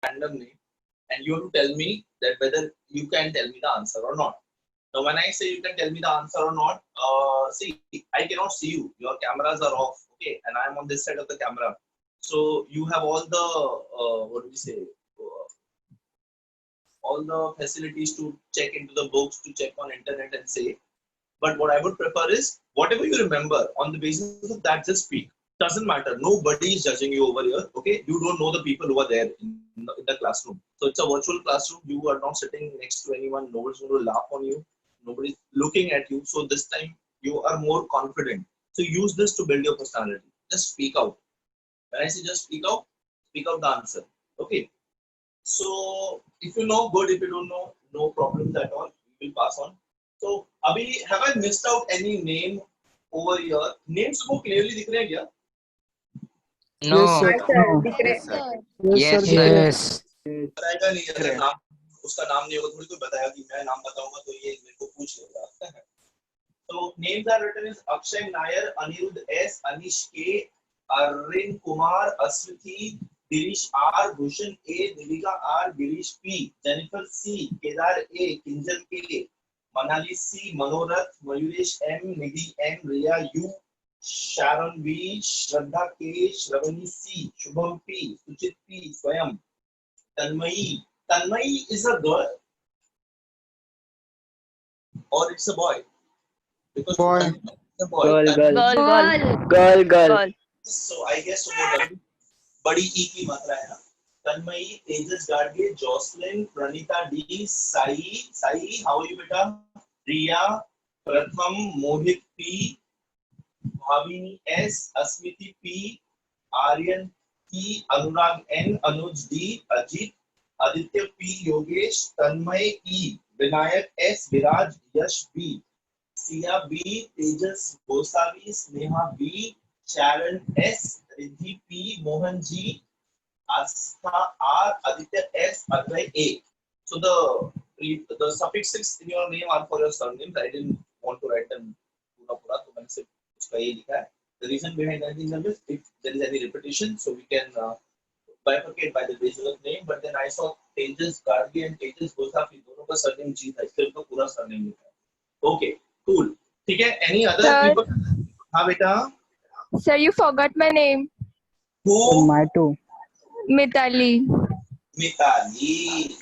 random name, and you have to tell me that whether you can tell me the answer or not. Now, when I say you can tell me the answer or not, see, I cannot see you. Your cameras are off, okay, and I am on this side of the camera. So you have all the what do we say? All the facilities to check into the books, to check on internet and say. But what I would prefer is whatever you remember on the basis of that, just speak. Doesn't matter. Nobody is judging you over here. Okay, you don't know the people who are there in the classroom. So it's a virtual classroom. You are not sitting next to anyone. Nobody's going to laugh on you. Nobody's looking at you. So this time you are more confident. So use this to build your personality. Just speak out. When I say just speak out the answer. Okay. So if you know, good. If you don't know, no problems at all. We will pass on. So Abhi, have I missed out any name over here? Names को clearly दिख रहे हैं क्या? Yes, No. sir. sir, No. दिख रहे Yes, sir. Yes, Yes, sir. sir. Yes. बताएगा नहीं अगर नाम उसका नाम नहीं होगा थोड़ी कोई बताएगा कि मैं नाम बताऊंगा तो ये मेरे को पूछ लेगा. So names are written as Akshay Nair, Anirudh S, Anish K, Arvind Kumar, Aswati, Dirish R, Bhushan A, Nilika R, Girish P, Jennifer C, Kedar A, Kinjal K, Manali C, Manorath, Mayuresh M, Nidhi M, Riya U, Sharon V, Shraddha K, Shravani C, Shubham P, Suchit P, Swayam, Tanmayi. Tanmayi is a girl or it's a boy? Because Boy. Tanmayi is a boy. Girl, girl. girl, Girl, girl. So I guess वो बड़ी ई की मात्रा है ना. Tanmayi, Tejas Gadge, Jocelyn, Praneeta D, Sai, how are you बेटा? Riya, Pratham, Mohit P, Bhavini S, Asmiti P, Aryan P, Anurag N, Anuj D, Ajit, Aditya P, Yogesh, Tanmay E, Vinayak S, Viraj, Yash B, Siya B, Tejas Gosavi, Sneha B, Sharon S, Riddhi P, Mohan G, Astha R, Aditya S, Advay A. So the suffixes in your name are for your surnames. I didn't want to write them pura, तो मैंने सिर्फ उसका ये लिखा है. The reason behind writing them is if there is any repetition, so we can bifurcate by the basis of name. But then I saw Tejas Gargi and Tejas Gosafi, दोनों का surname G था, इसलिए उनका पूरा surname लिखा है. Okay, cool. ठीक है. Any other Sir. people? हाँ बेटा. sir, you forgot my name. Who? My too. Mitali. Mitali.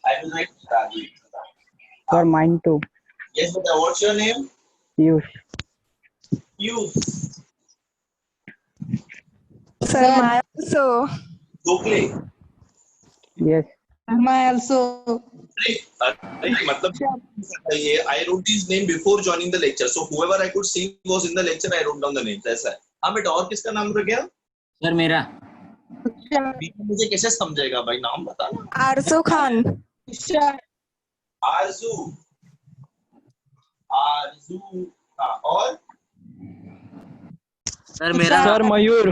I will write Mitali. Sir, mine too. Yes, but what's your name? Piyush. You. Sir, my also. Gokhale. Yes. My also. I wrote these names before joining the lecture. So whoever I could see was in the lecture, I wrote down the names. ऐसा है. हाँ बेटा और किसका नाम रह गया? Sir मेरा. मुझे कैसे समझेगा भाई नाम बताना. Arzu Khan. आरजू. आरजू. हाँ और सर मेरा. Sir, Mayur.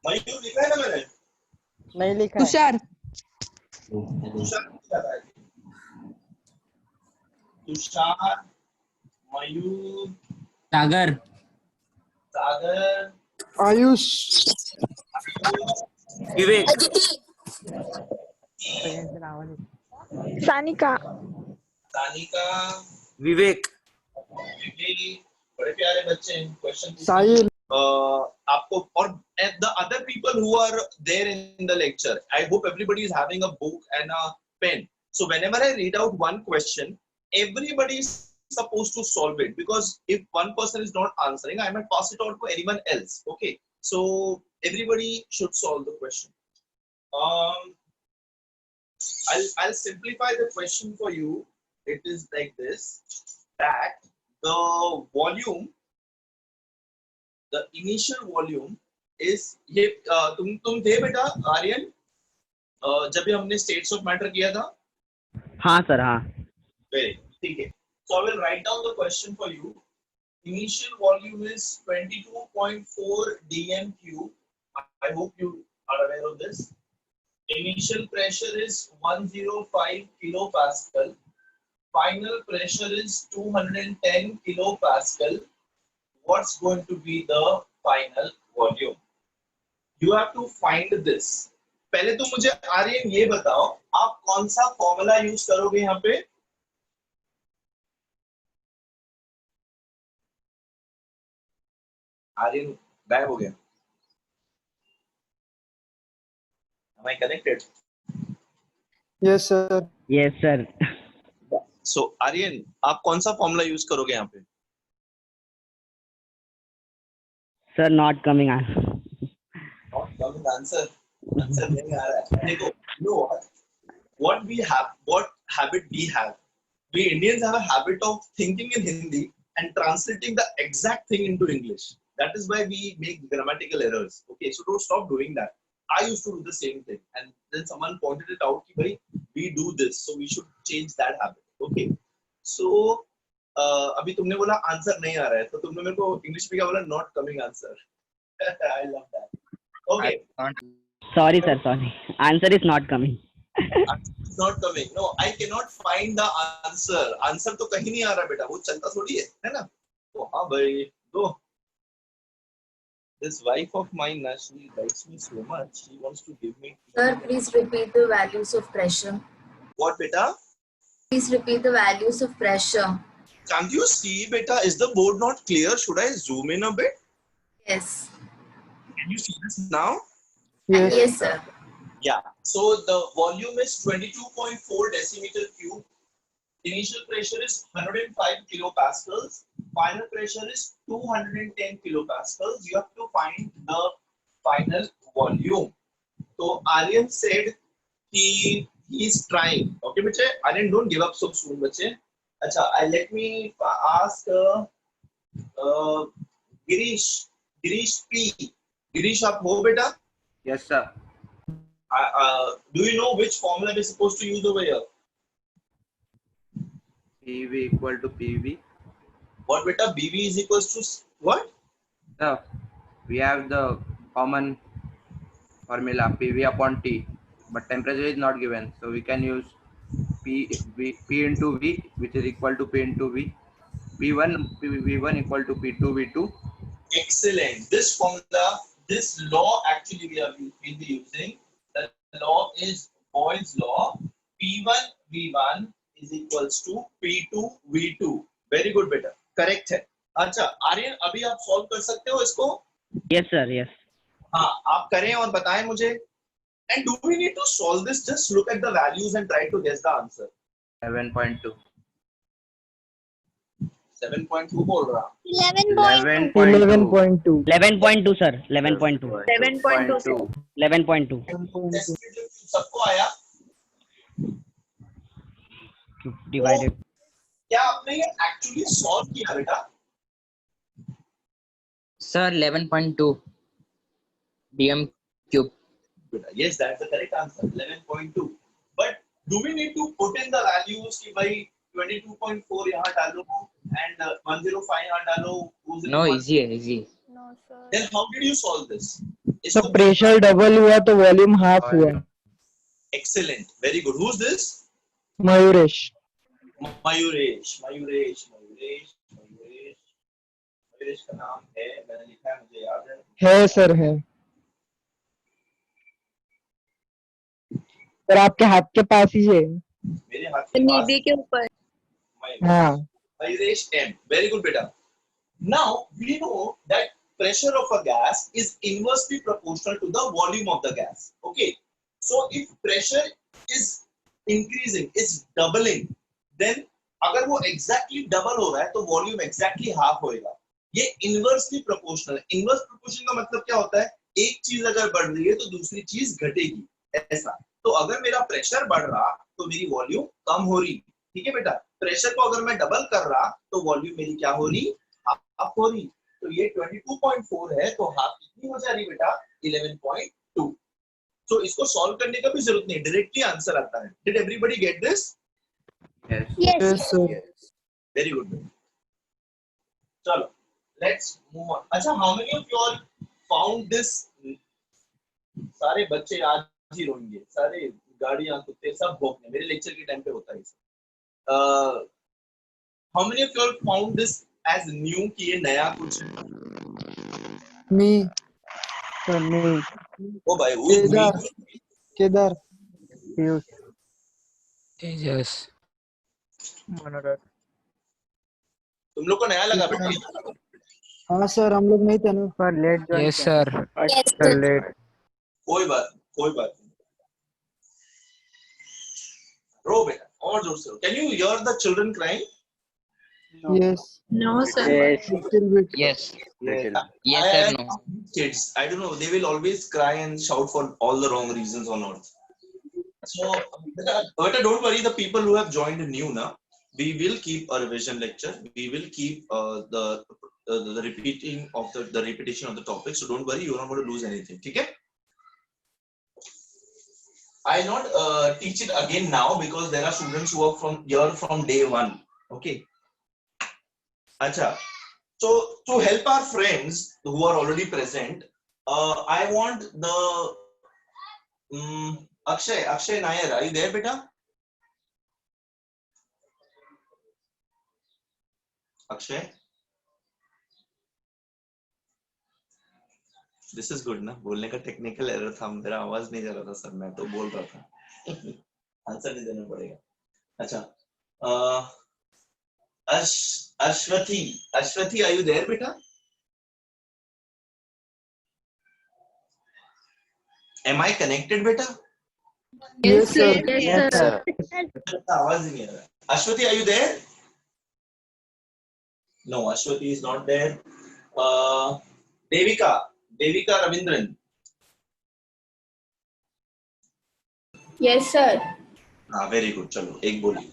मयूर लिखा है ना मैंने. नहीं लिखा है. तुषार. तुषार लिखा है. तुषार, मयूर, सागर. सागर, Ayush. विवेक. Sanika. सानिका, विवेक. विवेक, बड़े प्यारे बच्चे हैं. Question Sahil. आपको और the other people who are there in the lecture, I hope everybody is having a book and a pen. So whenever I read out one question, everybody is supposed to solve it, because if one person is not answering, I might pass it on to anyone else. Okay, so everybody should solve the question. I'll simplify the question for you. It is like this, that the volume, the initial volume is ये तुम थे बेटा आर्यन जब भी हमने states of matter किया था. हाँ सर हाँ. Very ठीक है. So I will write down the question for you. Initial volume is 22.4 dm cube. I hope you are aware of this. Initial pressure is 105 kilopascal. Final pressure is 210 kilopascal. What's going to be the final volume? You have to find this. पहले तो मुझे आर्यन ये बताओ, आप कौन सा formula use करोगे यहाँ पे? आर्यन गायब हो गया। Am I connected? Yes, sir. Yes, sir. So Aryan, आप कौन सा फॉर्मूला यूज करोगे यहाँ पे? Sir, not coming on. Not coming answer. Answer नहीं आ रहा है। देखो, you know what we have, what habit we have. We Indians have a habit of thinking in Hindi and translating the exact thing into English. That is why we make grammatical errors. Okay, so don't stop doing that. I used to do the same thing, and then someone pointed it out कि भाई we do this, so we should change that habit. Okay, so अभी तुमने बोला answer नहीं आ रहा है, तो तुमने मेरे को इंग्लिश में क्या बोला? Not coming answer. I love that. Okay. Sorry, sir. Sorry. Answer is not coming. It's not coming. No, I cannot find the answer. Answer तो कहीं नहीं आ रहा बेटा, वो चलता थोड़ी है ना? तो हाँ भाई, दो. This wife of mine, she likes me so much. She wants to give me. Sir, please repeat the values of pressure. What beta? Please repeat the values of pressure. Can't you see beta? Is the board not clear? Should I zoom in a bit? Yes. Can you see this now? Yes. Yes, sir. Yeah. So the volume is 22.4 decimeter cube. Initial pressure is 105 kilopascals. Final pressure is 210 kilopascals. You have to find the final volume. So Aryan said he is trying. Okay, बच्चे. Aryan, don't give up so soon, बच्चे. अच्छा, let me ask Girish. Girish P. Girish, आप हो बेटा? Yes, sir. Do you know which formula we're supposed to use over here? PV equal to PV. What beta? BV is equals to what? Sir, we have the common formula PV upon T, but temperature is not given, so we can use P into V, which is equal to P into V. V1 equal to P2 V2. Excellent. This formula, this law actually will be using. The law is Boyle's law. P1 V1 is equals to P2 V2. Very good beta. Correct है. अच्छा आर्यन, अभी आप solve कर सकते हो इसको? Yes, sir. Yes. हाँ, आप करें और बताएं मुझे. And do we need to solve this? Just look at the values and try to guess the answer. 7.2. 7.2 बोल रहा. 11.2. 11.2. 11.2, sir. 11.2. 11.2. 11.2. सबको आया? Divided. क्या आपने ये एक्चुअली सॉल्व किया बेटा? Sir, 11.2 dm cube. Yes, that's the correct answer. 11.2. But do we need to put in the values कि भाई 22.4 यहाँ डालो and 105 यहाँ डालो? No, easy है, easy. No, sir. Then how did you solve this? तो प्रेशर डबल हुआ तो वॉल्यूम हाफ हुआ. Excellent. Very good. Who's this? Mayuresh. Mayuresh का नाम है, मैंने लिखा है, मुझे याद है सर है. सर आपके हाथ के पास ही है. मेरे हाथ के पास. निधि के ऊपर. हाँ. Mayuresh M. Very good beta. Now we know that pressure of a gas is inversely proportional to the volume of the gas. Okay. So if pressure is increasing, is doubling, then अगर वो exactly double हो रहा है तो volume exactly half होएगा. ये inversely proportional है. Inverse proportion का मतलब क्या होता है? एक चीज अगर बढ़ रही है तो दूसरी चीज घटेगी, ऐसा. तो अगर मेरा प्रेशर बढ़ रहा तो मेरी वॉल्यूम कम हो रही. ठीक है बेटा. प्रेशर को अगर मैं डबल कर रहा तो वॉल्यूम मेरी क्या हो रही? हाफ हो रही. तो ये 22.4 है तो हाफ कितनी हो जा रही बेटा? 11.2. तो इसको सॉल्व करने का भी जरूरत नहीं, डायरेक्टली आंसर आता है. Did everybody get this? Yes. Yes, sir. Very good. चलो लेट्स मूव ऑन. अच्छा, how many of you all found this? सारे बच्चे आज ही रोएंगे, सारे गाड़ियां कुत्ते सब भौंकने. मेरे लेक्चर के टाइम पे होता है ये. How many of you all found this as new कि ये नया कुछ है? मी. सर नहीं. ओ भाई, तेजा. Kedar. Tejas. तुम लोग को नया लगा बेटा? हाँ सर, हम लोग नहीं थे ना। Yes, sir. Yes, sir. कोई बात नहीं। रो बेटा, और जोर से रो। Can you hear the children crying? Yes. No, sir. Little bit. Yes. Yes, Yes, sir. No. Kids, I don't know. They will always cry and shout for all the wrong reasons on earth. So, but don't worry. The people who have joined new now, we will keep a revision lecture. We will keep the repeating of the repetition of the topic. So don't worry. You're not going to lose anything. Okay? I not teach it again now because there are students who are from day one. Okay. Acha. So to help our friends who are already present, I want the Akshay Nair. Are you there, beta? Akshay, this is good ना? बोलने का technical error था, मेरा आवाज नहीं जा रहा था सर, मैं तो बोल रहा था। आंसर नहीं देना पड़ेगा। अच्छा, Ashwathi, are you there, beta? Am I connected, beta? Yes, sir. Yes, sir. आवाज ही नहीं आ रहा। Ashwathi, are you there? No, Ashwathi is not there. Devika Ravindran. Yes, sir. Very good. चलो एक बोली।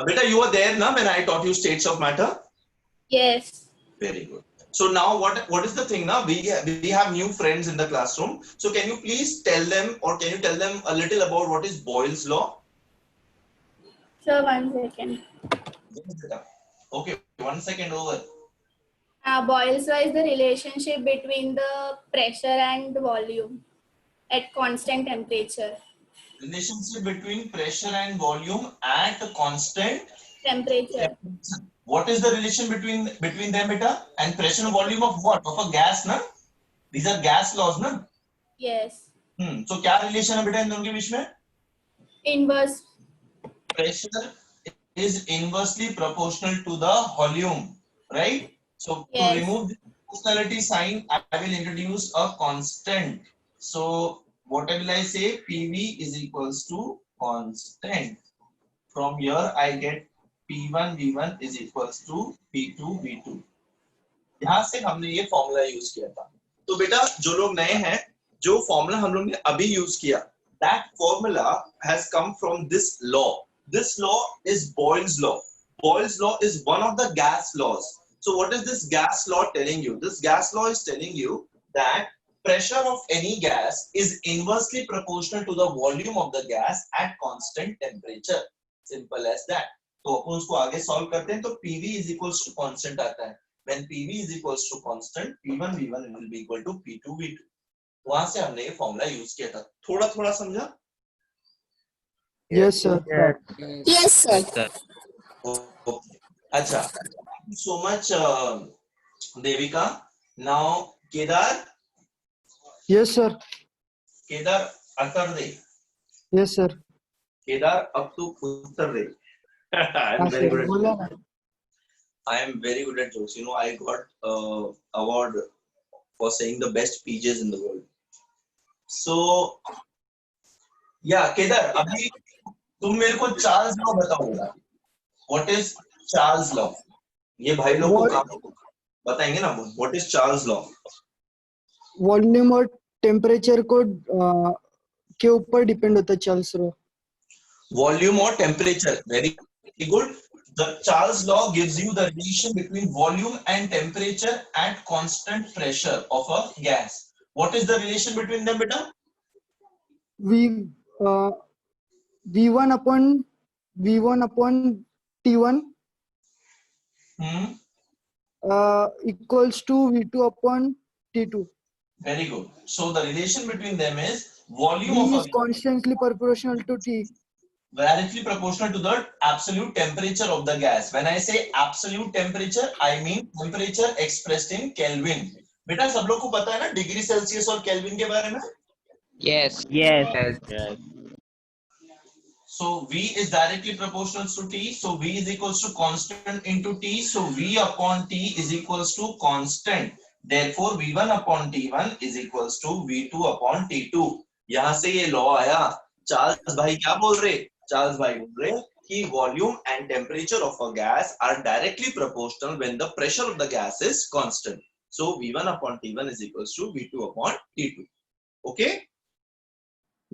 Beta, you were there na when I taught you states of matter? Yes. Very good. So now what is the thing now? We have new friends in the classroom. So can you please tell them, or can you tell them a little about what is Boyle's law? Sir, 1 second. Okay, 1 second over. Boyle's law is the relationship between the pressure and volume at constant temperature. Relationship between pressure and volume at a constant Temperature. What is the relation between them, beta? And pressure and volume of what? Of a gas, na? These are gas laws, na? Yes. So क्या relation है बेटा इन दोनों के बीच में? Inverse. Pressure is inversely proportional to the volume, right? So Yes. to remove the proportionality sign, I will introduce a constant. So what will I say? PV is equals to constant. From here I get P1 V1 is equals to P2 V2. यहाँ से हमने ये formula use किया था। तो बेटा जो लोग नए हैं, जो फॉर्मूला हम लोग ने अभी यूज किया, that formula has come from this law. This law is Boyle's law. Boyle's law is one of the gas laws. So what is this gas law telling you? This gas law is telling you that pressure of any gas is inversely proportional to the volume of the gas at constant temperature. Simple as that. तो अपन उसको आगे solve करते हैं तो PV is equals to constant आता है. When PV is equals to constant, P1 V1 will be equal to P2 V2. वहां से हमने ये फॉर्मूला यूज किया था. थोड़ा समझा? Yes, sir. Yes, sir. Okay. अच्छा. Thank you so much, Devika. Now Kedar. Yes, sir. Kedar Uttar they. Yes, sir. Kedar अब तू उत्तर दे. I am हाँ very सर, good बोला at ना। I am very good at jokes. You know, I got award for saying the best PJs in the world. So, yeah, Kedar, अभी तुम मेरे को Charles law बताओ बेटा. What is Charles law? ये भाई लोग को काम बताएंगे ना. What is Charles law? Volume और टेम्परेचर को के ऊपर डिपेंड होता है Charles law. Volume or temperature. Very good. The Charles law gives you the relation between volume and temperature at constant pressure of a gas. What is the relation between them, beta? V1 upon T1 equals to V2 upon T2. Very good. So the relation between them is volume V of is a constantly proportional to T. directly proportional to the absolute temperature of the gas. When I say absolute temperature, I mean temperature expressed in Kelvin. बेटा सब लोग को पता है ना degree Celsius और kelvin के बारे में? Yes. Yes. Yes. So V is directly proportional to T. So V is equals to constant into T. So V upon T is equals to constant. Therefore V1 upon T1 is equals to V2 upon T2. यहाँ से ये law आया. Charles भाई क्या बोल रहे? Charles भाई बोल रहे कि volume and temperature of a gas are directly proportional when the pressure of the gas is constant. So V1 upon T1 is equals to V2 upon T2. Okay?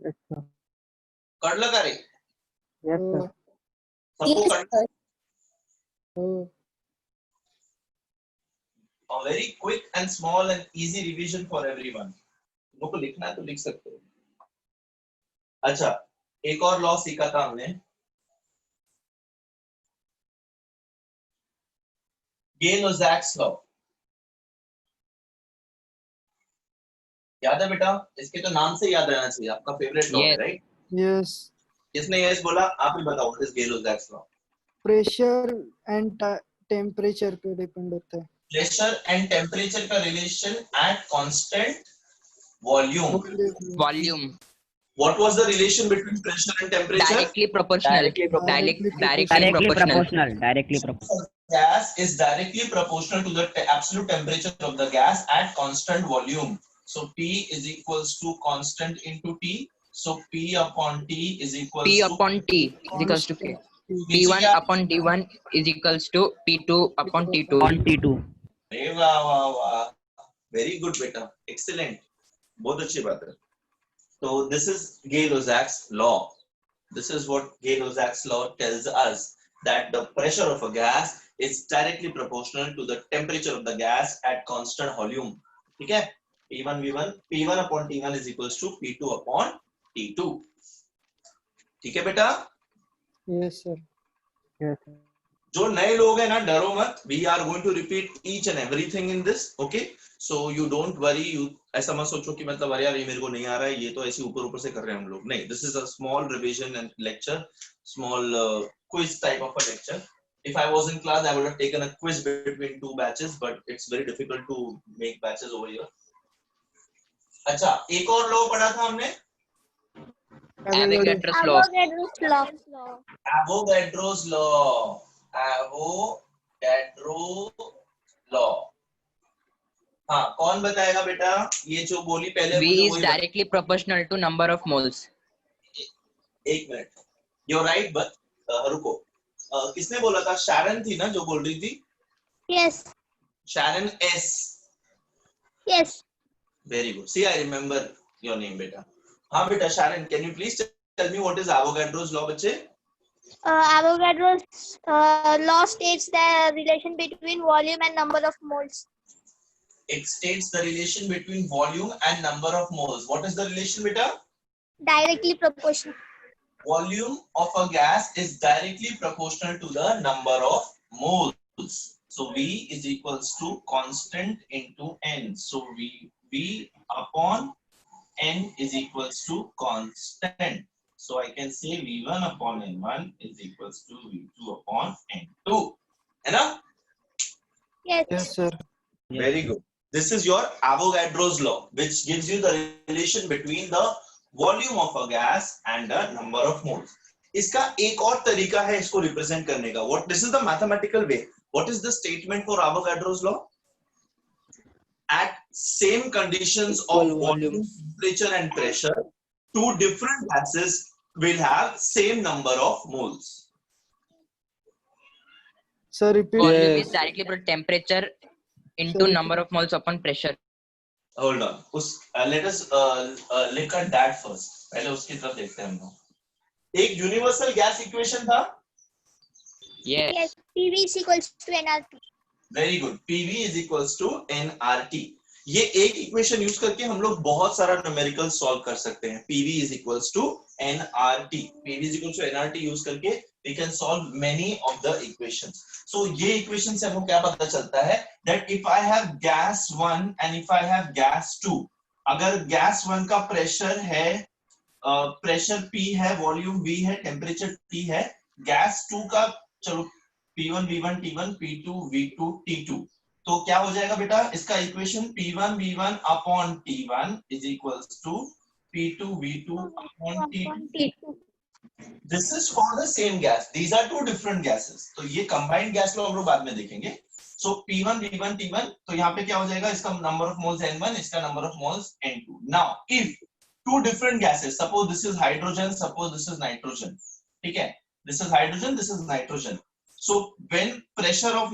Yes, sir. कर लगा रे? Yes, sir. सबको Yes, कर. sir. Oh, A very quick and small and easy revision for everyone. तुमको को लिखना है तो लिख सकते हो. अच्छा, एक और लॉ सीखा था हमने. Gay-Lussac's law. याद है बेटा? इसके तो नाम से याद रहना चाहिए. आपका फेवरेट लॉ है, Yes. राइट? yes. किसने यस बोला? आप ही बताओ. What is Gay-Lussac's law? Pressure and temperature पे डिपेंड होता है. Pressure and temperature का relation at constant volume. Volume. What was the relation between pressure and temperature? Directly proportional. Directly Directly Directly proportional. proportional. Directly proportional. Gas is directly proportional to the absolute temperature of the gas at constant volume. So P is equals to constant into T. So P upon T is equals P to upon T is equals to K. P1 upon T1 is equals to P2 upon T2. On T2. अरे वाह वाह वाह, very good बेटा, excellent, बहुत अच्छी बात है. So this is Gay-Lussac's law. This is what Gay-Lussac's law tells us, that the pressure of a gas is directly proportional to the temperature of the gas at constant volume. ठीक है? P1 upon T1 is equals to P2 upon T2. ठीक है बेटा? Yes, sir. Yes, sir. जो नए लोग हैं ना, डरो मत. We are going to repeat each and everything in this. Okay? So you don't worry. You ऐसा मत सोचो कि मतलब अरे यार ये मेरे को नहीं आ रहा है, ये तो ऐसे ऊपर से कर रहे हैं हम लोग. नहीं, this is a small revision and lecture, small quiz type of a lecture. If I was in class, I would have taken a quiz between two batches, but it's very difficult to make batches over here. अच्छा, एक और law पढ़ा था हमने. Avogadro's law. Avogadro's law. Avogadro's law. हाँ, कौन बताएगा बेटा? ये जो बोली पहले. V is directly proportional to number of moles. एक मिनट. You're right, but रुको. किसने बोला था? शैरन थी ना जो बोल रही थी? Yes. Sharon S. Yes. Very good. See, I remember your name, बेटा. हाँ बेटा, Sharon, can you please tell me what is Avogadro's law, बच्चे? Avogadro's law states the relation between volume and number of moles. It states the relation between volume and number of moles. What is the relation, beta? Directly proportional. Volume of a gas is directly proportional to the number of moles. So V is equals to constant into N. So V upon N is equals to constant. So I can say V1 upon N1 is equals to V2 upon N2. Enough? Yes. Yes, sir. Very good. This is your Avogadro's law, which gives you the relation between the volume of a gas and the number of moles. इसका एक और तरीका है इसको represent करने का. What? This is the mathematical way. What is the statement for Avogadro's law? At same conditions of volume, temperature, and pressure, two different gases will have same number of moles. Sir, repeat. Volume is directly proportional to temperature into number of moles upon pressure. Hold on. Let us look at that first. पहले उसकी तरफ देखते हैं हम लोग. एक universal gas equation था. Yes. Yes. PV is equals to nRT. Very good. PV is equals to nRT. ये एक इक्वेशन यूज करके हम लोग बहुत सारा न्यूमेरिकल सॉल्व कर सकते हैं. PV is equals to nRT. PV is equals to nRT use करके we can solve many of the equations. So ये इक्वेशन से हमको क्या पता चलता है? That if I have gas 1 and if I have gas 2, अगर gas 1 का प्रेशर है, प्रेशर P है, वॉल्यूम V है, टेम्परेचर T है, गैस 2 का चलो P1 V1 T1 P2 V2 T2, तो क्या हो जाएगा बेटा? इसका equation P1 V1 upon T1 is equals to P2 V2 upon T2. This is for the same gas. These are two different gases. तो ये combined gas law हम लोग बाद में देखेंगे. So P1 V1 T1 तो यहाँ पे क्या हो जाएगा, इसका number of moles N1, इसका number of moles N2. Now if two different gases, suppose this is hydrogen, suppose this is nitrogen, ठीक है, this is hydrogen, this is nitrogen. So when pressure of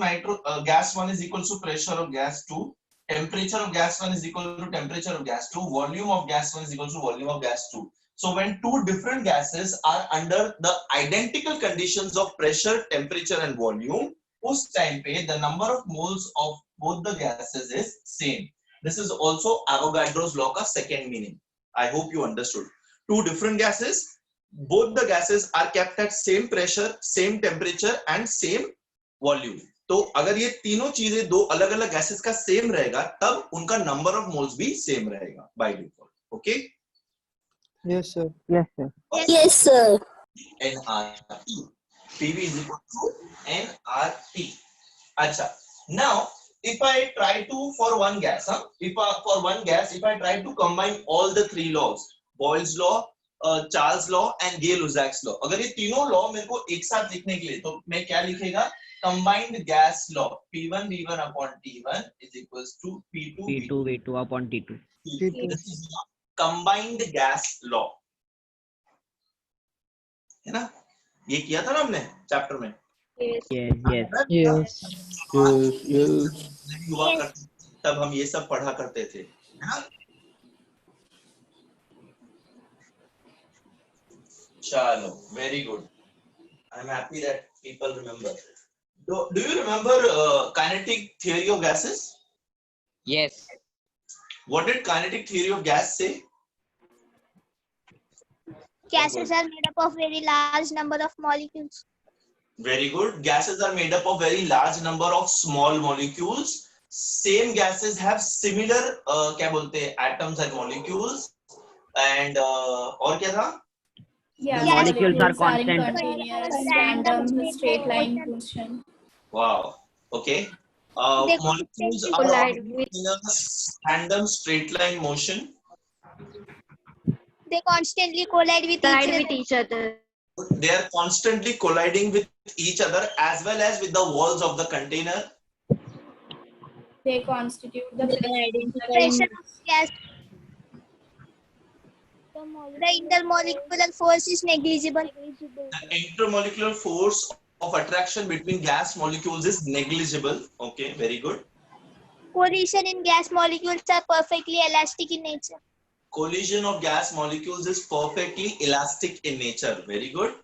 gas 1 is equal to pressure of gas 2, temperature of gas 1 is equal to temperature of gas 2, volume of gas 1 is equal to volume of gas 2. So when two different gases are under the identical conditions of pressure, temperature and volume, उस time पे the number of moles of both the gases is same. This is also Avogadro's law का second meaning. I hope you understood. Two different gases, both the gases are kept at same pressure, same temperature and same volume. तो अगर ये तीनों चीजें दो अलग अलग gases का सेम रहेगा तब उनका नंबर ऑफ मोल्स भी सेम रहेगा by default. Okay. Yes, sir. Yes, sir. Yes, sir. nRT. PV is equal to nRT. अच्छा. Now if I try to for one gas, if I try to combine all the three laws, Boyle's law, Charles law and Gay-Lussac's law, अगर ये तीनों law मेरे को एक साथ लिखने के लिए तो मैं क्या लिखेगा, combined gas law P1 V1 upon T1 is equals to P2 P2 V2 upon T2. This is combined gas law, है ना, ये किया था ना हमने चैप्टर में. Yes, yes. Yes. हुआ करते तब हम ये सब पढ़ा करते थे, है ना. चलो, very good. I'm happy that people remember. Do you remember kinetic theory of gases? Yes. What did kinetic theory of gas say? Gases are made up of very large number of molecules. Very good. Gases are made up of very large number of small molecules. Same gases have similar क्या बोलते हैं atoms and molecules. And और क्या था? Yeah, The molecules are in constant. continuous, random, straight line motion. Wow. Okay. They Molecules are collide in a random straight line motion. They constantly collide with each other. They are constantly colliding with each other as well as with the walls of the container. They constitute the Pressure of gas. The intermolecular force is negligible. The intermolecular force of attraction between gas molecules is negligible. Okay, very good. Collision in gas molecules are perfectly elastic in nature. Collision of gas molecules is perfectly elastic in nature. Very good.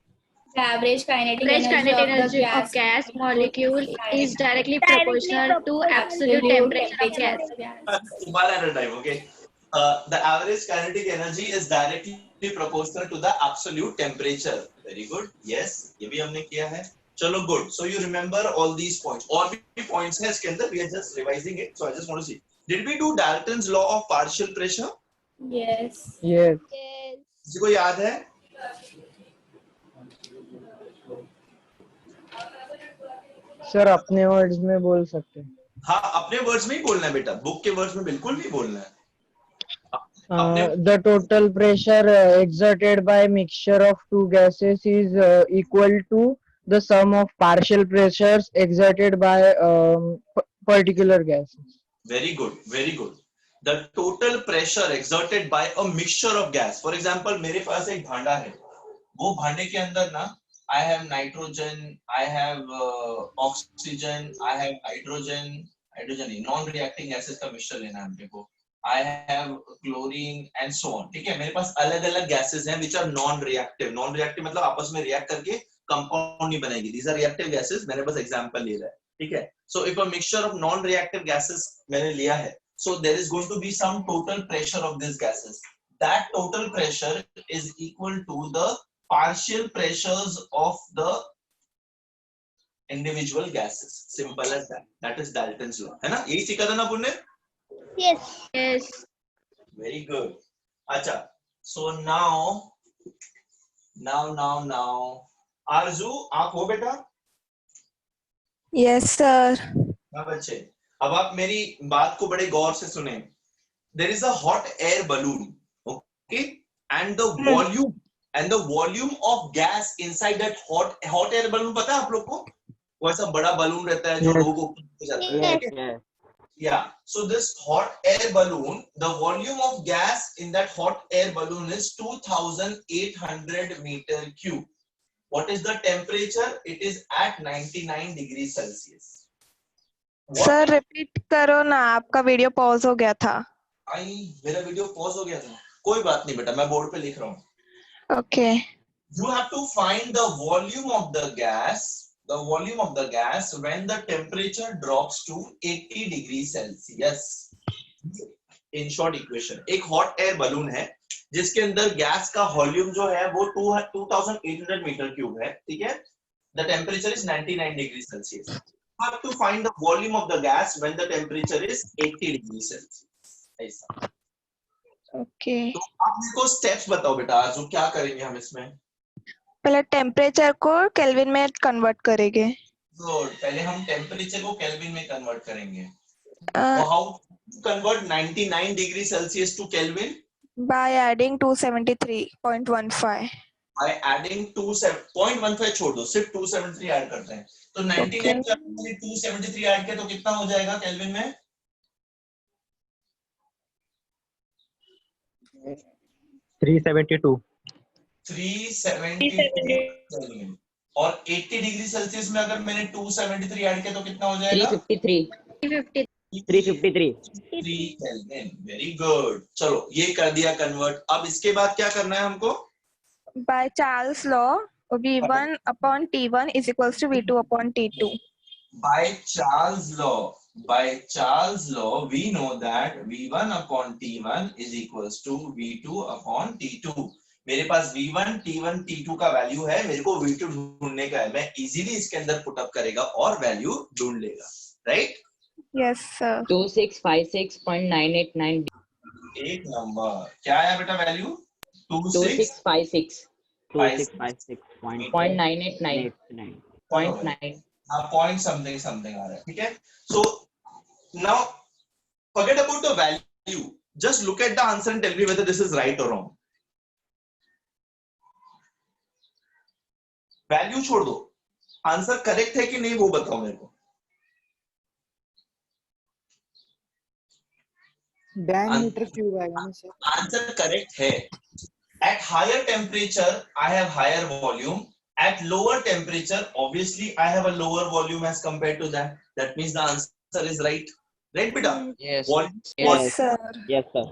The average kinetic energy of gas molecule is directly proportional to absolute temperature of gas. One at a time, okay. The average kinetic energy is directly proportional to the absolute temperature. Very good. Yes, ये भी हमने किया है. चलो, good. So you remember all these points. और भी points हैं इसके अंदर. We are just revising it. So I just want to see. Did we do Dalton's law of partial pressure? Yes. Yes. किसी को याद है? सर अपने वर्ड्स में बोल सकते हैं. हाँ, अपने वर्ड्स में ही बोलना है बेटा. बुक के वर्ड्स में बिल्कुल नहीं बोलना है. The total pressure exerted by mixture of two gases is equal to the sum of partial pressures exerted by particular gases. Very good, very good. The total pressure exerted by a mixture of gas. For example, मेरे पास एक भांडा है. वो भांडे के अंदर ना, I have nitrogen, I have oxygen, I have hydrogen, non-reacting gases का मिक्सचर लेना है हमने को. I have chlorine and so on. ठीक है, मेरे पास अलग-अलग gases हैं which are non-reactive. Non-reactive मतलब आपस में react करके compound नहीं बनेगी. These are reactive gases. मैंने बस example ले रहा है. ठीक है. So if a mixture of non-reactive gases मैंने लिया है, so there is going to be some total pressure of these gases. That total pressure is equal to the partial pressures of the individual gases. Simple as that. That is Dalton's law. है ना? यही सीखा था ना पुण्य? Yes. Yes. Very good. Acha. So now, Arzu, आप हो बेटा? Yes, sir. हाँ बच्चे. अब आप मेरी बात को बड़े गौर से सुने. There is a hot air balloon. Okay. and the volume of gas inside that hot air balloon, पता है आप लोग को? वो ऐसा बड़ा balloon रहता है जो लोगों को ऊपर ले जाता है, ठीक है? Yeah. So this hot air balloon, the volume of gas in that hot air balloon is 2,800 meter cube. What is the temperature? It is at 99 degrees Celsius. Sir repeat करो ना, आपका वीडियो पॉज हो गया था. मेरा video pause हो गया था. कोई बात नहीं बेटा, मैं बोर्ड पे लिख रहा हूँ. Okay. You have to find the volume of the gas. The volume of the gas when the temperature drops to 80 degrees Celsius. In short equation, एक hot air balloon है जिसके अंदर गैस का वॉल्यूम जो है वो 2800 मीटर क्यूब है, ठीक है? The temperature is 99 degrees Celsius. You have to find the volume of the gas when the temperature is 80 degrees Celsius. ऐसा. Okay. तो आप मेरे को स्टेप्स बताओ बेटा, जो क्या करेंगे हम इसमें? पहले टेम्परेचर को केल्विन में कन्वर्ट करेंगे. गुड. पहले हम टेम्परेचर को केल्विन में कन्वर्ट करेंगे. How to convert 99 degree Celsius to kelvin? By adding 273.15. By adding 2.15 छोड़ दो, सिर्फ 273 ऐड करते हैं. तो 99 का 273 ऐड किया तो कितना हो जाएगा केल्विन में? 372. 372. और 80 डिग्री सेल्सियस में अगर मैंने 273 ऐड किया तो कितना हो जाएगा? 353. 3 केल्विन. Very good. चलो ये कर दिया कन्वर्ट. अब इसके बाद क्या करना है हमको? By Charles law V1 upon T1 is equals to V2 upon T2. By Charles' law, we know that V1 upon T1 is equals to V2 upon T2. मेरे पास V1, T1, T2 का value है, मेरे को V2 ढूंढने का है. मैं easily इसके अंदर पुट अप करेगा और वैल्यू ढूंढ लेगा, राइट? Yes sir. 2656.989. एक नंबर क्या आया बेटा वैल्यू? 2656. 2656.989. 0.9. Point something आ रहा है, ठीक है? So now forget about the value. Just look at the answer and tell me whether this is right or wrong. Value छोड़ दो, आंसर करेक्ट है कि नहीं वो बताओ मेरे को. डायमीटर क्यूब आएगा ना सर? आंसर करेक्ट है. At higher temperature, I have higher volume. At lower temperature, obviously, I have a lower volume as compared to that. That means the answer is right. Right, beta? Yes. Yes, sir. Yes, sir.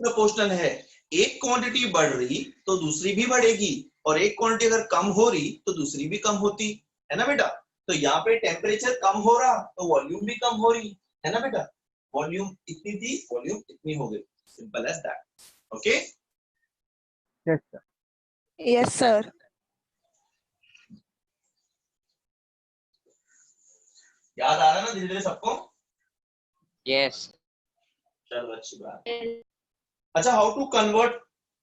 Proportional है. एक quantity बढ़ रही तो दूसरी भी बढ़ेगी, और एक क्वांटिटी अगर कम हो रही तो दूसरी भी कम होती है ना बेटा? तो यहाँ पे टेम्परेचर कम हो रहा तो वॉल्यूम भी कम हो रही है ना बेटा? वॉल्यूम इतनी थी, वॉल्यूम इतनी हो गई. Simple as that. Okay? Yes, sir. Yes sir. याद आ रहा है ना धीरे धीरे सबको? Yes. चलो अच्छी बात. अच्छा, how to convert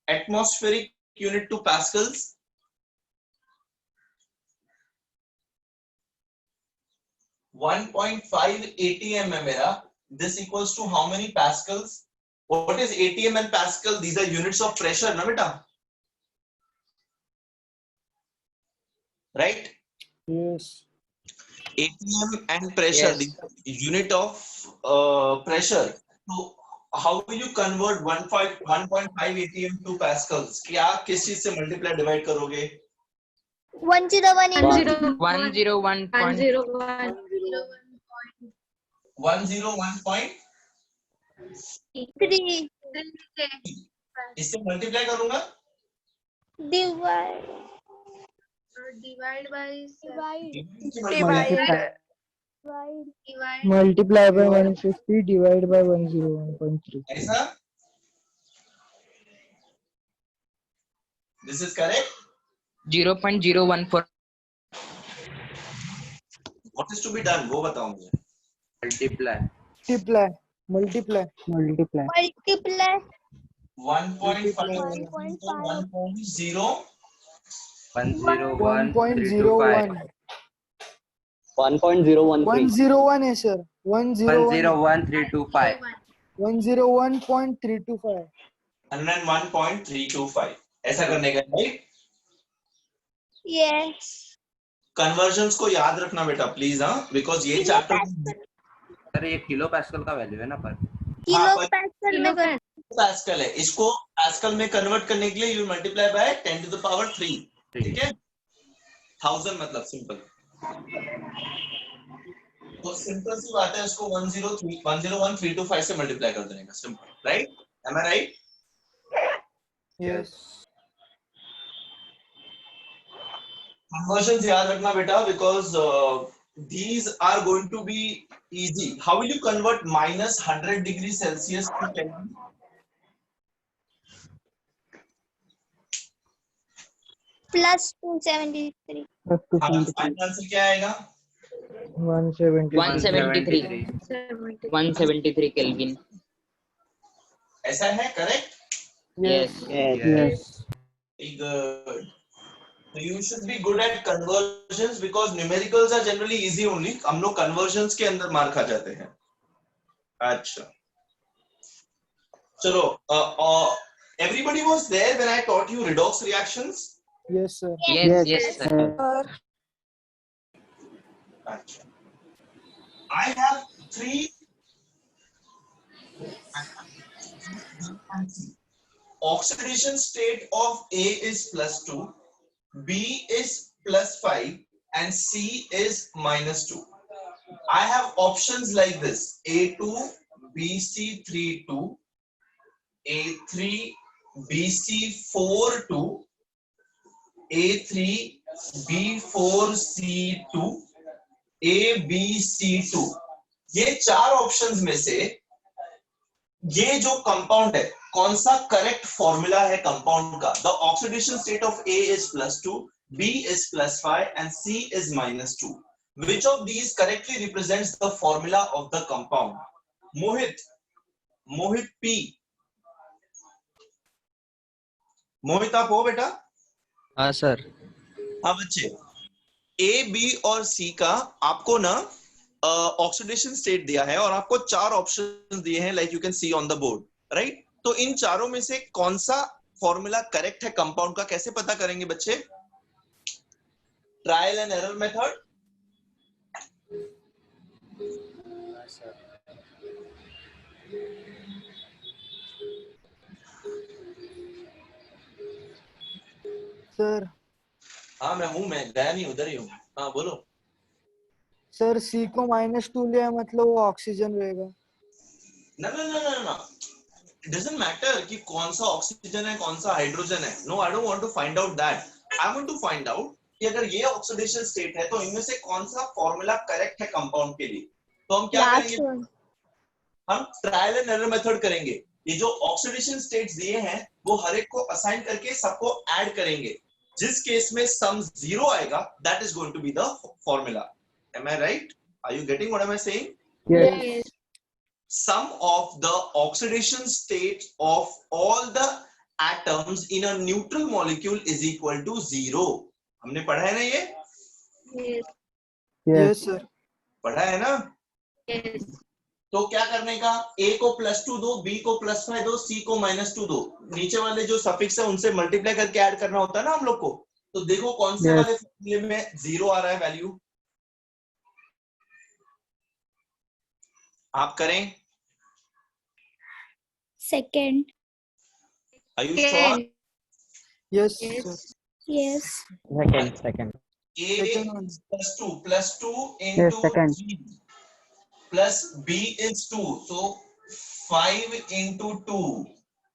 atmospheric unit to pascals? .5 ATM है मेरा. This equals to how many pascals? What is ATM and pascal? These are units of pressure, ना बेटा? Right? Yes. ATM and pressure, Yes. the unit of pressure. So how will you convert 1.5 ATM to pascals? क्या किस चीज से multiply divide करोगे? 101 into 101. 101.3. 3 इससे multiply करूंगा? divide Multiply by 150 divide by 101.3. ऐसा? This is correct. 0.014. What is to be done? वो बताओ मुझे. Multiply. multiply 1.5 1.0 101.325. 101 है सर. 101 101.325. 101.325. 101.325 ऐसा करने का, राइट? Yes. कन्वर्जन्स को याद रखना बेटा प्लीज, हाँ, बिकॉज ये चैप्टर सर ये किलो पास्कल का वैल्यू है ना पर? किलो पैस्कल में कर पास्कल है, इसको पास्कल में कन्वर्ट करने के लिए you multiply by 10 to the power 3, ठीक है? 1000 मतलब सिंपल, तो सिंपल सी बात है, उसको 101.325 से मल्टीप्लाई कर देने का, सिंपल, राइट? एम आई राइट? यस Conversions याद रखना बेटा, because these are going to be easy. How will you convert minus 100 degrees Celsius to Kelvin? Plus 273. Final answer क्या आएगा? 173. 173 Kelvin. ऐसा है, correct? Yes. Yes. Very good. So you should be good at conversions because numericals are generally easy only. हम लोग conversions के अंदर मार खा जाते हैं. अच्छा, चलो, everybody was there when I taught you redox reactions. Yes sir Yes, sir. Achha. I have 3 oxidation state of A is +2, B is +5 and C is -2. I have options like this: A2 BC32, A3 BC42, A3 B4C2, ABC2. ये 4 options में से ये जो compound है, कौन सा correct formula है compound का? The oxidation state of A is +2, B is +5 and C is -2. Which of these correctly represents the formula of the compound? Mohit P. मोहित आप हो बेटा? हाँ सर. हाँ बच्चे, A, B और C का आपको ना ऑक्सीडेशन स्टेट दिया है और आपको 4 ऑप्शन दिए हैं, like you can see on the board, right? तो इन चारों में से कौन सा फॉर्मूला करेक्ट है कंपाउंड का, कैसे पता करेंगे बच्चे? Trial and error method? Sir हाँ मैं हूँ, मैं गया नहीं, उधर ही हूँ. हाँ बोलो. सर सी को -2 लिया मतलब वो ऑक्सीजन रहेगा. ना, it doesn't matter कि कौन सा ऑक्सीजन है कौन सा हाइड्रोजन है. No, I don't want to find out that. I want to find out कि अगर ये ऑक्सीडेशन स्टेट है तो इनमें से कौन सा फॉर्मूला करेक्ट है कंपाउंड के लिए. तो हम क्या करेंगे? हम ट्रायल एंड एरर मेथड करेंगे. ये जो ऑक्सीडेशन स्टेट्स दिए हैं वो हर एक को असाइन करके सबको ऐड करेंगे. जिस केस में सम 0 आएगा, that is going to be the formula. Am I right? Are you getting what am I saying? Yes. Sum of the oxidation state of all the atoms in a neutral molecule is equal to 0. हमने पढ़ा है ना ये? Yes. Yes sir पढ़ा है ना? Yes. तो क्या करने का? A को +2 दो, B को +5 दो, C को -2 दो. नीचे वाले जो सफिक्स है उनसे मल्टीप्लाई करके ऐड करना होता है ना हम लोग को. तो देखो कौन से वाले फॉर्मूले में 0 आ रहा है वैल्यू. आप करें. Second. Are you sure? Yes Yes. Sir Yes. Second. A Second one. is +2 into second. 3 plus B is 2, so 5 into 2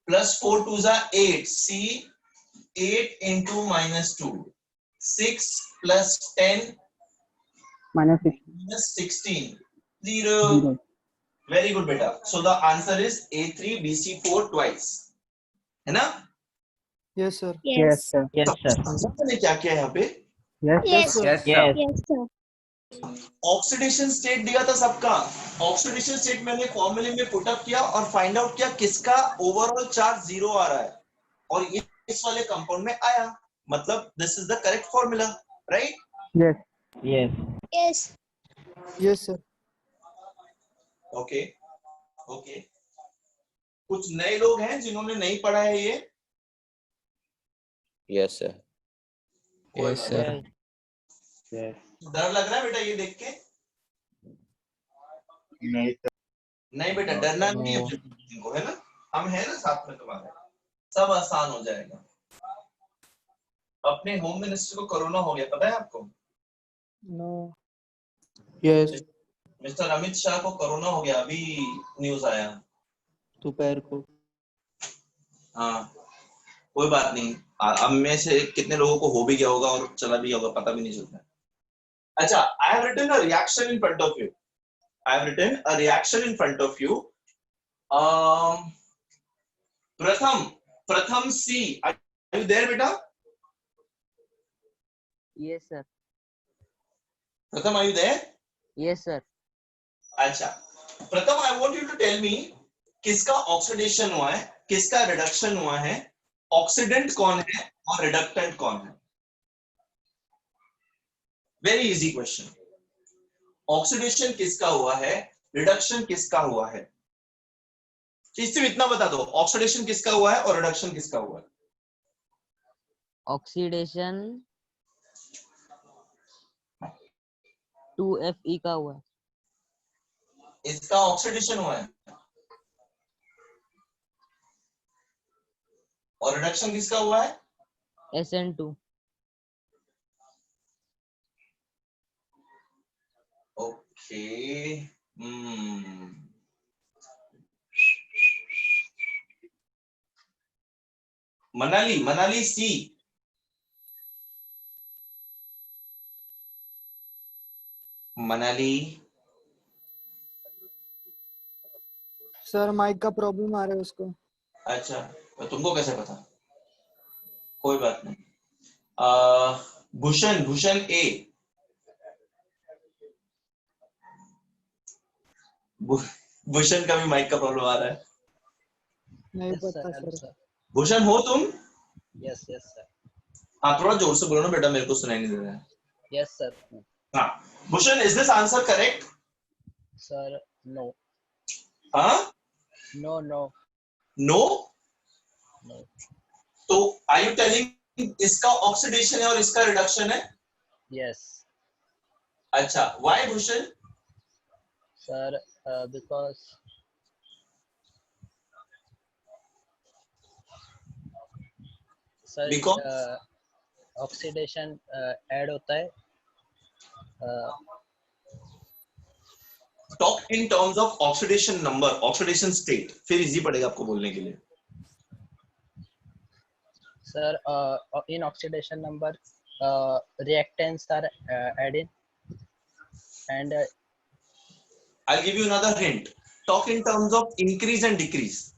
plus 4 2s are 8. C 8 into -2, 6 plus 10 -6. minus 16, 0. Very good beta. So the answer is A3 BC4 twice. है ना? Yes sir Yes, sir. Yes, sir. मैंने क्या किया यहाँ पे? Yes, Yes. sir. Yes, sir. Yes. Yes, sir. Oxidation state दिया था सबका. ऑक्सीडेशन स्टेट मैंने फॉर्मूले में पुट अप किया और फाइंड आउट किया किसका ओवरऑल चार्ज 0 आ रहा है और ये इस वाले कंपाउंड में आया. मतलब this is the correct formula, right? Yes. Yes. Yes. Yes sir okay. कुछ नए लोग हैं जिन्होंने नहीं पढ़ा है ये? Yes sir. कोई बात नहीं। डर लग रहा है बेटा ये देख के? नहीं बेटा, डरना नहीं है को, है ना? हम है ना साथ में तुम्हारे, सब आसान हो जाएगा। अपने होम मिनिस्टर को कोरोना हो गया, पता है आपको? No. Yes. Mister Amit Shah को कोरोना हो गया, अभी न्यूज आया दोपहर को। हाँ, कोई बात नहीं। अब में से कितने लोगों को हो भी गया होगा और चला भी होगा, पता भी नहीं चलता। अच्छा, I have written a reaction in front of you. I have written a reaction in front of you. Pratham C. Are you there, beta? Yes, sir. Pratham, are you there? Yes, sir. अच्छा, Pratham, I want you to tell me किसका oxidation हुआ है, किसका reduction हुआ है, oxidant कौन है और रिडक्टेंट कौन है? Very easy question. ऑक्सीडेशन किसका हुआ है, रिडक्शन किसका हुआ है? सिर्फ इतना बता दो, ऑक्सीडेशन किसका हुआ है और रिडक्शन किसका हुआ है? ऑक्सीडेशन 2Fe का हुआ है। इसका ऑक्सीडेशन हुआ है और रिडक्शन किसका हुआ है? SN2। ओके। मनाली सी। मनाली सर माइक का प्रॉब्लम आ रहा है उसको। अच्छा, तो तुमको कैसे पता? कोई बात नहीं। भूषण ए। भूषण का भी माइक का प्रॉब्लम आ रहा है। नहीं पता सर। भूषण हो तुम? Yes sir. हाँ, थोड़ा जोर से बोलो ना बेटा, मेरे को सुनाई नहीं दे रहा है। Yes sir. हाँ, Bhushan, is this answer correct? Sir no. हाँ? नो। तो आर यू टेलिंग इसका ऑक्सीडेशन है और इसका रिडक्शन है? यस। अच्छा, why Bhushan? Sir because sir oxidation add होता है। Talk in terms of oxidation number, oxidation state, फिर इजी पड़ेगा आपको बोलने के लिए। Sir in oxidation number reactants are added and I'll give you another hint. Talk in terms of increase and decrease.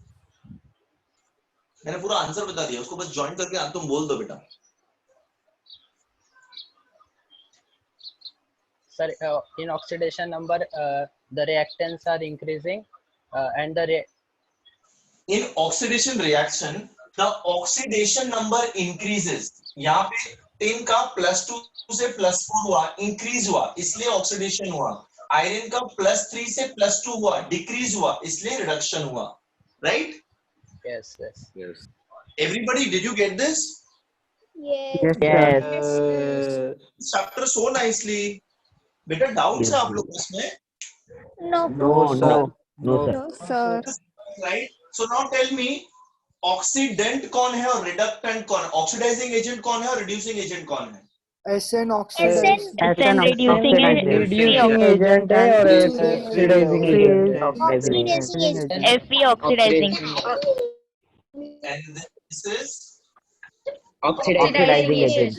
मैंने पूरा आंसर बता दिया, उसको बस ज्वाइन करके तुम बोल दो बेटा। sir in oxidation number the reactants are increasing and the in oxidation reaction the oxidation number increases. यहाँ पे 10 का +2 से +4 हुआ, इंक्रीज हुआ, इसलिए ऑक्सीडेशन हुआ। आयरन का +3 से +2 हुआ, डिक्रीज हुआ, इसलिए रिडक्शन हुआ। Right? yes. Everybody, did you get this? Yes. Chapter so nicely. बेटा डाउट्स है आप लोगों इसमें? No, sir. Right? So now tell me, oxidant कौन है और रिडक्टेंट कौन है? ऑक्सीडाइजिंग एजेंट कौन है और रिड्यूसिंग एजेंट कौन है? SN SN reducing agent है और oxidizing agent है। Fe oxidizing. And this is Oxidizing agent.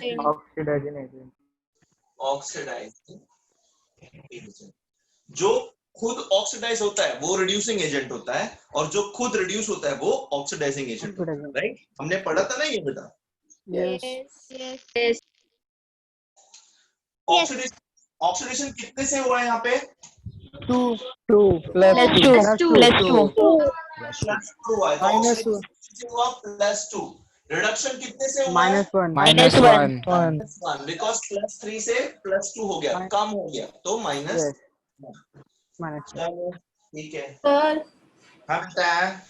Oxidizing agent. जो खुद ऑक्सीडाइज होता है वो रिड्यूसिंग एजेंट होता है, और जो खुद रिड्यूस होता है वो ऑक्सीडाइजिंग एजेंट होता है। राइट? हमने पढ़ा था ना ये बेटा? Yes. ऑक्सीडेशन कितने से हुआ है यहाँ पे? 2 हुआ है, तो ऑक्सीडेशन से हुआ +2। रिडक्शन कितने से हुआ है? -1 बिकॉज +3 से +2 हो गया, कम हो गया, तो माइनस। चलो ठीक है। सर हाँ बेटा।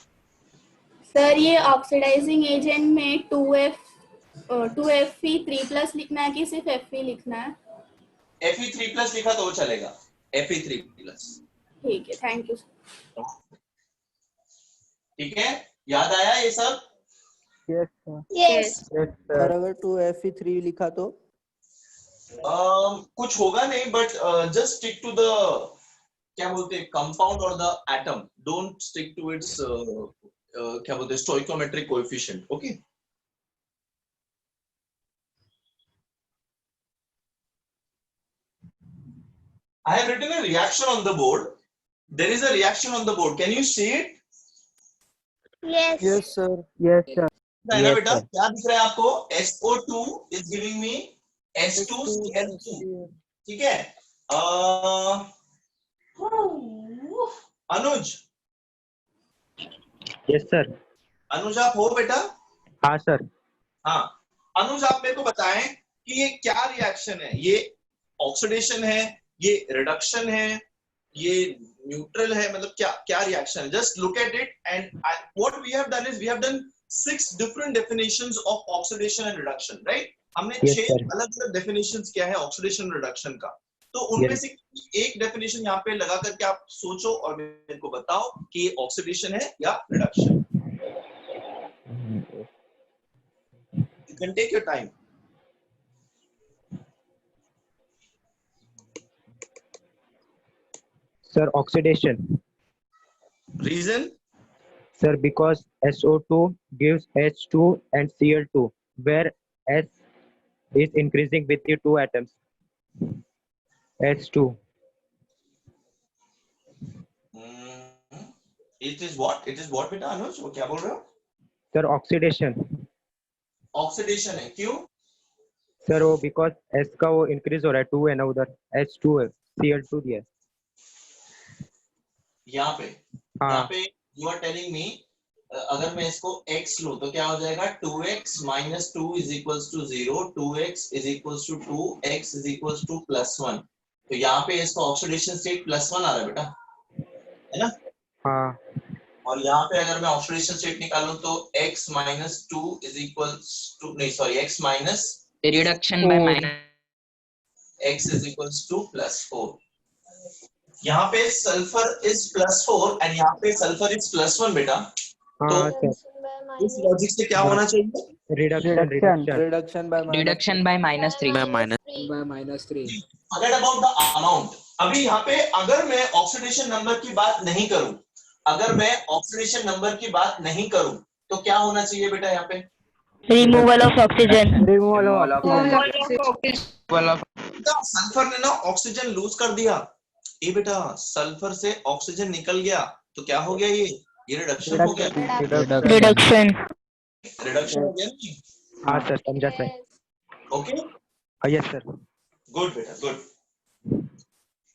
सर ये ऑक्सीडाइजिंग एजेंट में 2Fe3+ लिखना है कि सिर्फ Fe लिखना है? Fe3+ लिखा तो चलेगा, Fe3+। ठीक है, थैंक यू। ठीक है, याद आया ये सब? Yes sir. Yes. और अगर 2Fe3 लिखा तो कुछ होगा नहीं, but just stick to the, क्या बोलते हैं, कंपाउंड और the atom, don't stick to its क्या बोलते हैं, stoichiometric coefficient. Okay, I have written a reaction on the board. There is a reaction on the board. Can you see it? Yes. Yes, sir. Yes sir. है ना Yes, बेटा? sir. क्या दिख रहा है आपको? SO2 is giving me H2Cl2. ठीक है? अनुज, Yes, sir. अनुज आप हो बेटा? हाँ सर। हाँ, अनुज आप मेरे को बताएं कि ये क्या रिएक्शन है? ये ऑक्सीडेशन है, ये रिडक्शन है, ये न्यूट्रल है, मतलब क्या क्या रिएक्शन है? Just look at it and what we have done is we have done 6 different definitions of oxidation and reduction, right? हमने Yes, 6 sir. अलग-अलग डेफिनेशंस किया है ऑक्सीडेशन रिडक्शन का। तो उनमें Yes. से एक डेफिनेशन यहाँ पे लगा करके आप सोचो और मेरे को बताओ कि ये ऑक्सीडेशन है या reduction. You can take your time. Sir, oxidation. Reason? Sir, because SO2 gives H2 and Cl2, where S is increasing with the two atoms. H2. It is what? It is what बेटा अनुज? वो क्या बोल रहे हो? Sir, oxidation. Oxidation है, क्यों? Sir, वो because S का वो increase हो रहा है 2 है ना उधर, H2 है, Cl2 दिया है। यहाँ पे हाँ। यहाँ पे you are telling me अगर मैं इसको x लूं तो क्या हो जाएगा? 2x minus 2 is equals to 0, 2x is equals to 2, x is equals to +1। तो यहाँ पे इसका ऑक्सीडेशन स्टेट +1 आ रहा है बेटा, है ना? हाँ। और यहाँ पे अगर मैं ऑक्सीडेशन स्टेट निकालूं तो x minus 2 is equals to, नहीं sorry, x minus Reduction by minus x is equals to +4। यहाँ पे सल्फर इज +4 एंड यहाँ पे सल्फर इज +1 बेटा। तो हाँ सर। इस लॉजिक से क्या होना चाहिए? Reduction by reduction by -3 -3। Forget about the amount। अभी यहाँ पे अगर मैं ऑक्सीडेशन नंबर की बात नहीं करूं, अगर मैं ऑक्सीडेशन नंबर की बात नहीं करूं तो क्या होना चाहिए बेटा यहाँ पे? Removal of oxygen. Removal of sulphur ने ना ऑक्सीजन लूज कर दिया। ये बेटा सल्फर से ऑक्सीजन निकल गया तो क्या हो गया? ये रिडक्शन हो गया। Reduction. रिडक्शन हो गया नहीं? हाँ सर, समझा sir. Okay, yes sir. Good बेटा, गुड।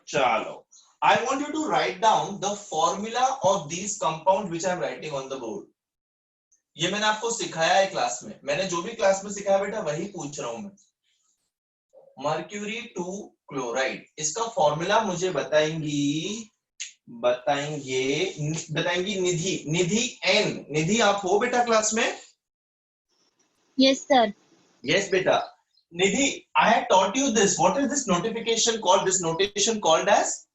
चलो, I want you to write down the formula of these compound which I am writing on the board। ये मैंने आपको सिखाया है क्लास में, मैंने जो भी क्लास में सिखाया बेटा वही पूछ रहा हूं मैं। मर्क्यूरी 2 क्लोराइड, इसका फॉर्मूला मुझे बताएंगी निधि। निधि N, निधि आप हो बेटा क्लास में? Yes, sir. Yes बेटा। निधि, I have taught you this. What is this notification called? This notation called as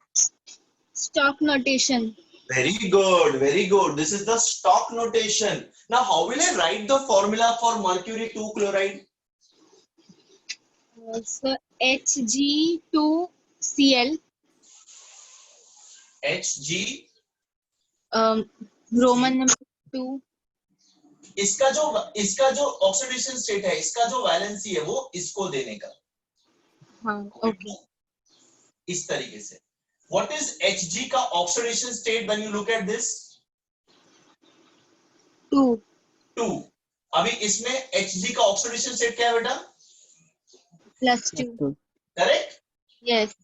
Stock notation. very good, very good. This is the stock notation. Now how will I write the formula for mercury 2 chloride? So Hg2Cl. Hg, Roman number 2. इसका जो oxidation state है, इसका जो valency है वो इसको देने का। हाँ, okay. इस तरीके से। What is Hg का oxidation state when you look at this? 2। अभी इसमें Hg का ऑक्सीडेशन स्टेट क्या है बेटा? +2. करेक्ट? Yes.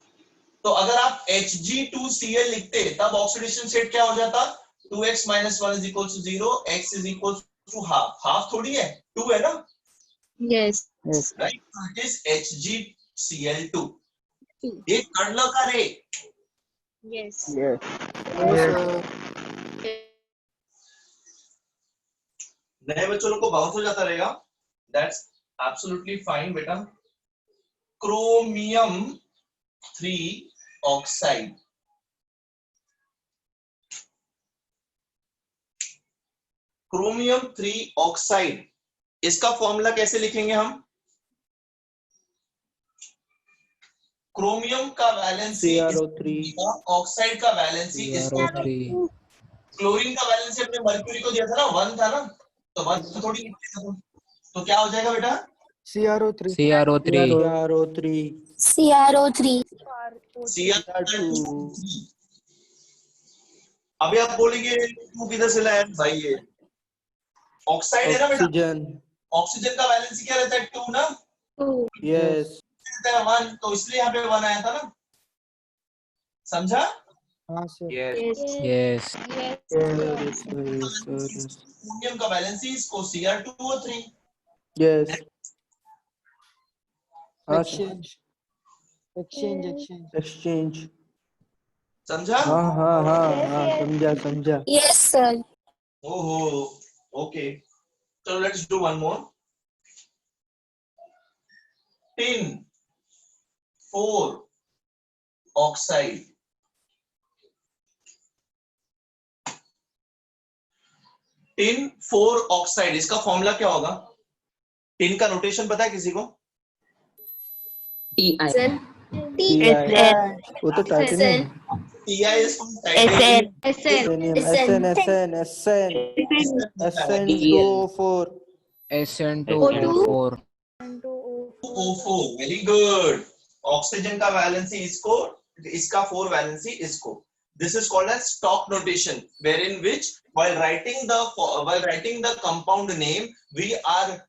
तो अगर आप Hg2Cl लिखते तब ऑक्सीडेशन स्टेट क्या हो जाता? 2x minus 1 is equals to 0, x is equals to half। Half थोड़ी है, 2 है ना? Yes. Right? So it is HgCl2। ये कर लो करे। Yes. नए बच्चों को बाउंस हो जाता रहेगा, दैट्स एब्सोल्युटली फाइन बेटा। क्रोमियम 3 ऑक्साइड, क्रोमियम 3 ऑक्साइड, इसका फॉर्मूला कैसे लिखेंगे हम? क्रोमियम का वैलेंसी CrO3 ऑक्साइड का वैलेंसी इसको, CrO3 क्लोरीन का वैलेंसी अपने मर्क्यूरी को दिया था ना 1 था ना, तो 1 तो थोड़ी लिखते थे, तो क्या हो जाएगा बेटा? CrO3 CR2। अभी आप बोलेंगे तू किधर से लाया भाई? ये ऑक्साइड है ना बेटा, ऑक्सीजन ऑक्सीजन का वैलेंसी क्या रहता है? 2 ना, यस 1, तो इसलिए यहाँ पे 1 आया था ना, समझा? हाँ सर यस क्रोमियम का वैलेंसी इसको Cr2O3, यस एक्सचेंज एक्सचेंज समझा? हाँ समझा ओहो, okay, so let's do one more. Tin 4 oxide, tin 4 oxide, इसका फॉर्मूला क्या होगा? टिन का नोटेशन पता है किसी को? वो तो titanium Ti is from titanium. SN2O4 SN2O4 O4, very good. Oxygen का वैलेंसी इसको, इसका 4 वैलेंसी इसको. This is called as stock notation, wherein which while writing the compound name we are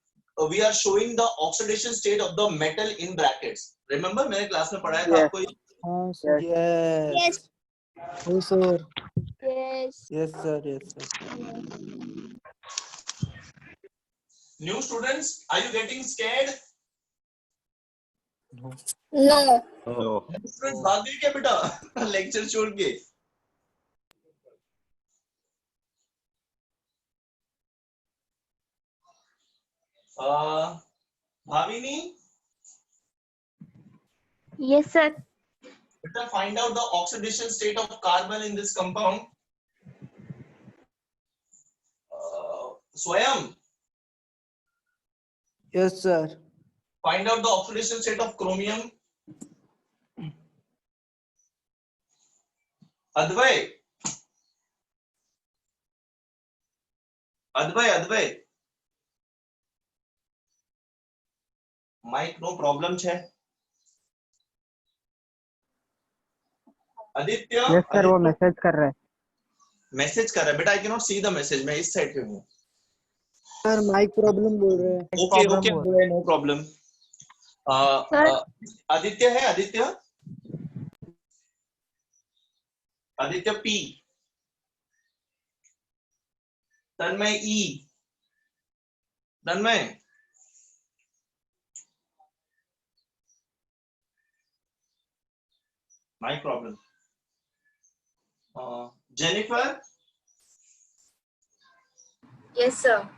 showing the oxidation state of the metal in brackets. Remember मैंने class में पढ़ाया था आपको ये? हाँ सर यस हो sir yes sir New students, are you getting scared? Students भाग गए क्या बेटा लेक्चर छोड़ के? Bhavini, Yes, sir. better find out the oxidation state of carbon in this compound. Swayam, yes sir find out the oxidation state of chromium. Advay, mic no problem है. Aditya, yes sir वो message कर रहा है. Message कर रहा है बेटा. I cannot see the message. मैं इस साइड पे हूँ. सर माइक प्रॉब्लम बोल रहे हैं. Okay, no problem. आदित्य है, Aditya P, Tanmay E, Tanmay my problem. Jennifer, Yes, sir.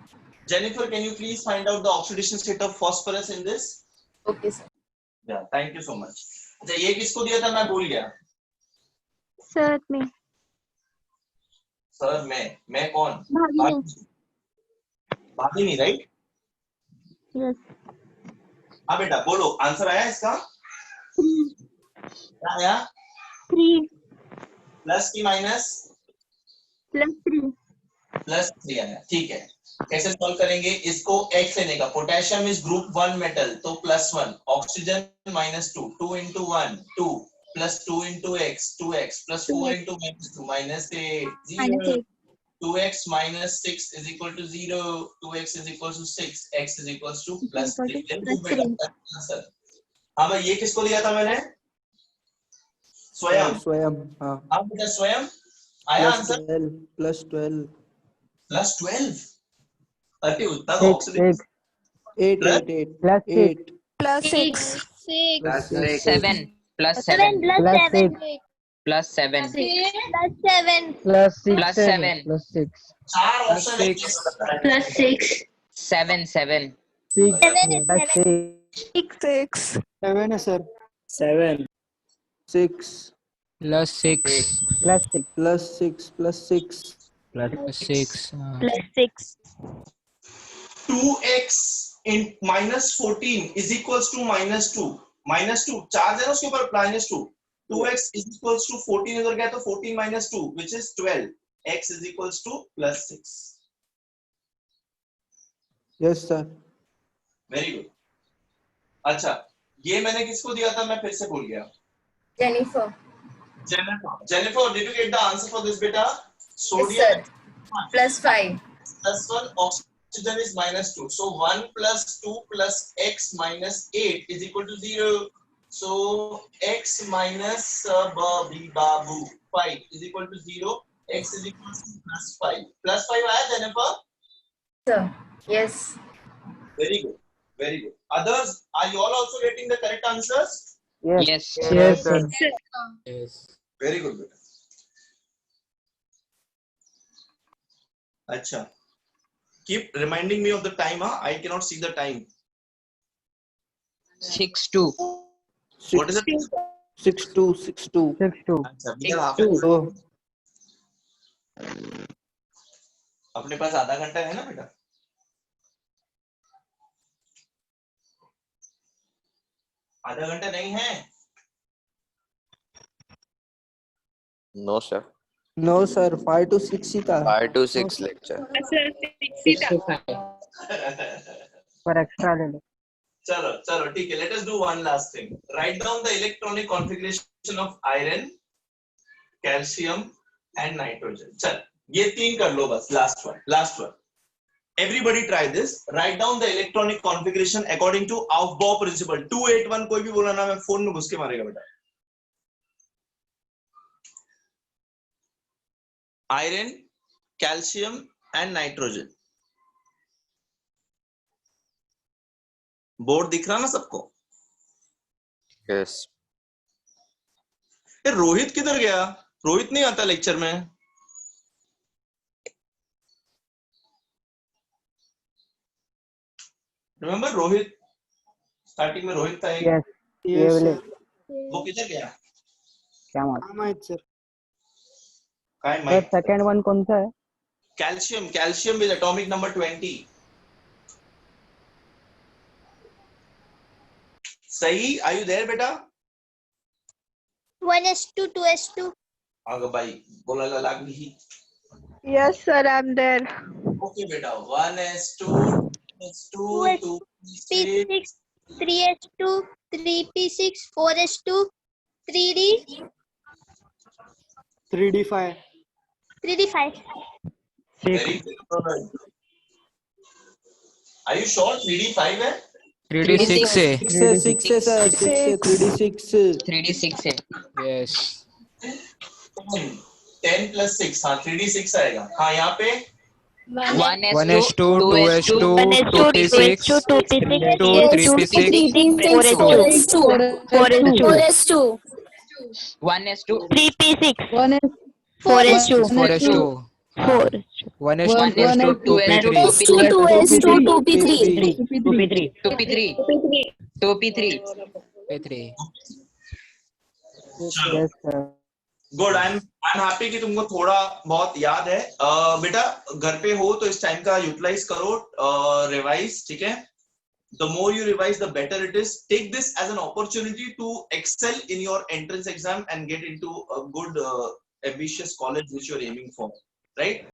Jennifer, can you please find out the oxidation state of phosphorus in this? Okay, sir. Yeah, thank you so much. अच्छा ये किसको दिया था मैं भूल गया. Sir, me. Sir मैं कौन? Bhavini. भागिनी, राइट? Yes. हाँ बेटा बोलो, आंसर आया इसका? क्या आया? 3 प्लस की माइनस? plus 3. प्लस 3 आया. ठीक है, कैसे सॉल्व करेंगे इसको? x लेने का. पोटेशियम इज ग्रुप 1 मेटल, तो +1. Oxygen -2, 2 into 1 2 plus 2 into x 2x plus 4 into -2 -8 0. 2x minus 6 is equal to 0. 2x is equal to 6. x is equal to +3. हाँ भाई, ये किसको दिया था मैंने? स्वयं. हाँ बेटा स्वयं. आया आंसर? +12 अरे उतना तो oxygen 8 plus 6 7 plus 7 7 plus 7. plus 7 +7. +6 plus है 7 +6 चार ऑप्शन है plus 6 7 7 6 7 is +6 6 7 है sir 7 6 plus 6 +6 +6 +6 plus 6 +6. 2x in -14 is equals to -2 -2 charge है ना उसके ऊपर -2 2x is equals to 14 इधर गया तो 14 minus 2 which is 12 x is equals to +6 yes sir very good अच्छा ये मैंने किसको दिया था मैं फिर से भूल गया Jennifer. Jennifer did you get the answer for this beta sodium Yes, sir. +5. +1 oxygen is -2 so 1 + 2 + x - 8 is equal to 0 so x minus babu 5 is equal to 0 x is equal to +5 +5 आया Jennifer Sir. Yes. very good others are you all also getting the correct answers yes yes sir yes very good beta acha keep reminding me of the time I cannot see the time 6 2 what is it 6 2 6 2 अच्छा भैया आप अपने पास आधा घंटा है ना बेटा आधा घंटा नहीं है No, sir. no sir 5 to 6 ही था 5 to 6 lecture. पर एक्स्ट्रा ले लो चलो चलो ठीक है let us do one last thing write down the electronic configuration of iron calcium and nitrogen चल ये तीन कर लो बस last one everybody try this write down the electronic configuration according to Aufbau principle 281 कोई भी बोला ना मैं फोन में घुस के मारेगा बेटा iron calcium and nitrogen board दिख रहा ना सबको Yes. रोहित किधर गया रोहित नहीं आता लेक्चर में रिमेम्बर रोहित स्टार्टिंग में रोहित था एक yes ये वाले वो किधर गया क्या मालूम सर काय सर माइक सेकंड वन कौन सा है calcium with atomic number 20 सही are you there बेटा 1s2 2s2 आगे भाई बोला लाग नहीं Yes, sir, I'm there. Okay बेटा 1s2 2s2 2p6 3s2 3p6 4s2 3d 3d5 3d5 very good are you sure 3d5 है 3d 6 है 6 है सर 6 है 3d 6 है yes 10 plus 6 हाँ 3d6 आएगा हाँ यहाँ पे 1s2 2s2 2p6 2 3p6 4s2 1s2 3p6 4s2 4s2 4 1s2 2s2 2s2 2p3 2p3 2p3 p3 yes sir good I am happy कि तुमको थोड़ा बहुत याद है बेटा घर पे हो तो इस टाइम का यूटिलाइज करो रिवाइज ठीक है the more you revise the better it is take this as an opportunity to excel in your entrance exam and get into a good ambitious college which you're aiming for right